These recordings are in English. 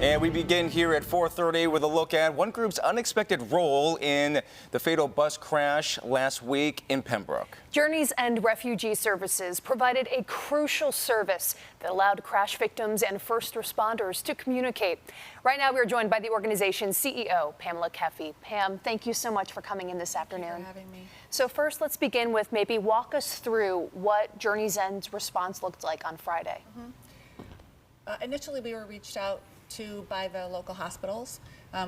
And we begin here at 4:30 with a look at one group's unexpected role in the fatal bus crash last week in Pembroke. Journey's End Refugee Services provided a crucial service that allowed crash victims and first responders to communicate. Right now, we're joined by the organization's CEO, Pamela Keffey. Pam, thank you so much for coming in this afternoon. Thank you for having me. So first, let's begin with maybe walk us through what Journey's End's response looked like on Friday. Initially, we were reached out to by the local hospitals.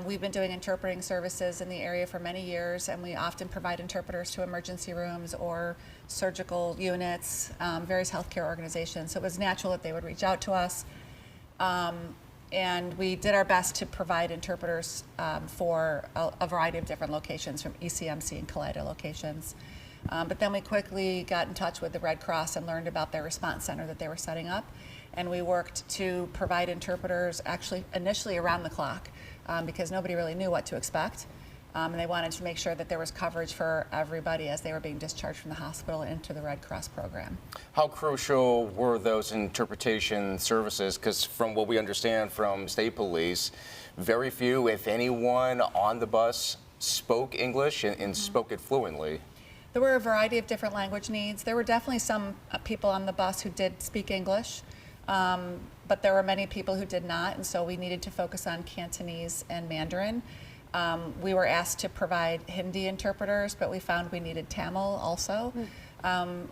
We've been doing interpreting services in the area for many years, and we often provide interpreters to emergency rooms or surgical units, various healthcare organizations. So it was natural that they would reach out to us. And we did our best to provide interpreters for a variety of different locations, from ECMC and Kaleida locations. But then we quickly got in touch with the Red Cross and learned about their response center that they were setting up. And we worked to provide interpreters actually initially around the clock because nobody really knew what to expect. And they wanted to make sure that there was coverage for everybody as they were being discharged from the hospital into the Red Cross program. How crucial were those interpretation services? Because from what we understand from state police, very few, if anyone, on the bus spoke English and spoke it fluently. There were a variety of different language needs. There were definitely some people on the bus who did speak English, but there were many people who did not, and so we needed to focus on Cantonese and Mandarin. We were asked to provide Hindi interpreters, but we found we needed Tamil also. So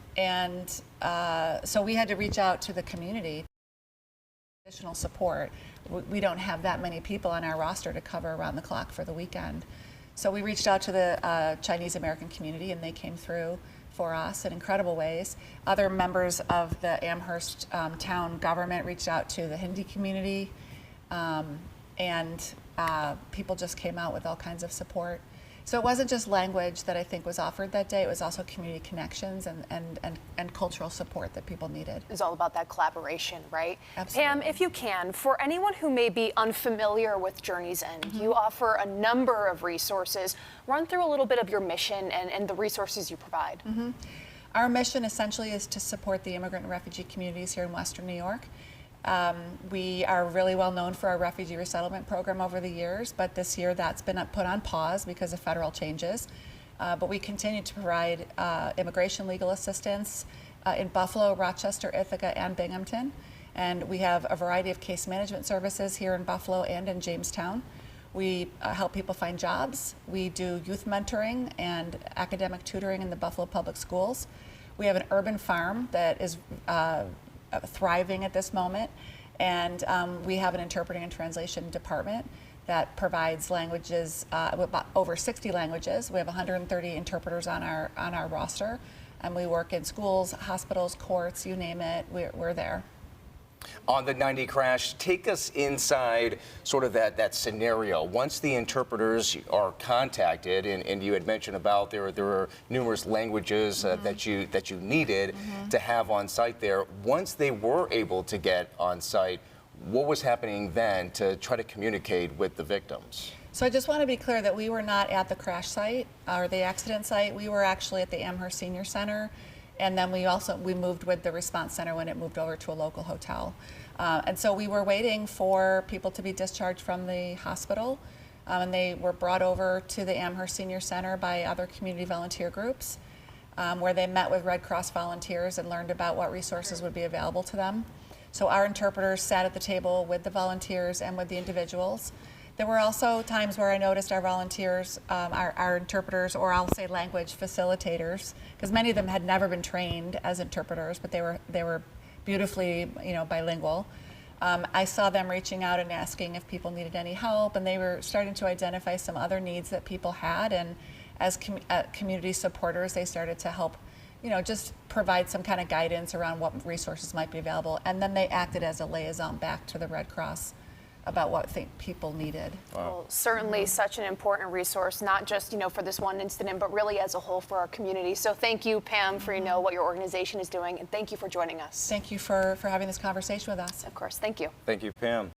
we had to reach out to the community for additional support. We don't have that many people on our roster to cover around the clock for the weekend. So we reached out to the Chinese American community, and they came through for us in incredible ways. Other members of the Amherst town government reached out to the Hindi community, and people just came out with all kinds of support. So it wasn't just language that I think was offered that day, it was also community connections and cultural support that people needed. It's all about that collaboration, right? Absolutely. Pam, if you can, for anyone who may be unfamiliar with Journey's End, you offer a number of resources. Run through a little bit of your mission and the resources you provide. Our mission essentially is to support the immigrant and refugee communities here in Western New York. We are really well known for our refugee resettlement program over the years, but this year that's been put on pause because of federal changes. But we continue to provide immigration legal assistance in Buffalo, Rochester, Ithaca, and Binghamton. And we have a variety of case management services here in Buffalo and in Jamestown. We help people find jobs. We do youth mentoring and academic tutoring in the Buffalo Public Schools. We have an urban farm that is thriving at this moment, and we have an interpreting and translation department that provides languages, about over 60 languages. We have 130 interpreters on our roster, and we work in schools, hospitals, courts, you name it, we're there. On the 90 crash, take us inside sort of that scenario. Once the interpreters are contacted, and you had mentioned about there are numerous languages that you needed to have on site there. Once they were able to get on site, what was happening then to try to communicate with the victims? So I just want to be clear that we were not at the crash site or the accident site. We were actually at the Amherst Senior Center. And then we moved with the response center when it moved over to a local hotel. And so we were waiting for people to be discharged from the hospital. And they were brought over to the Amherst Senior Center by other community volunteer groups, where they met with Red Cross volunteers and learned about what resources would be available to them. So our interpreters sat at the table with the volunteers and with the individuals. There were also times where I noticed our volunteers, our interpreters, or I'll say language facilitators, because many of them had never been trained as interpreters, but they were beautifully, bilingual. I saw them reaching out and asking if people needed any help, and they were starting to identify some other needs that people had. And as community supporters, they started to help, just provide some kind of guidance around what resources might be available. And then they acted as a liaison back to the Red Cross about what people needed. Wow. Well, certainly such an important resource, not just, for this one incident, but really as a whole for our community. So thank you, Pam, for, what your organization is doing, and thank you for joining us. Thank you for having this conversation with us. Of course, thank you. Thank you, Pam.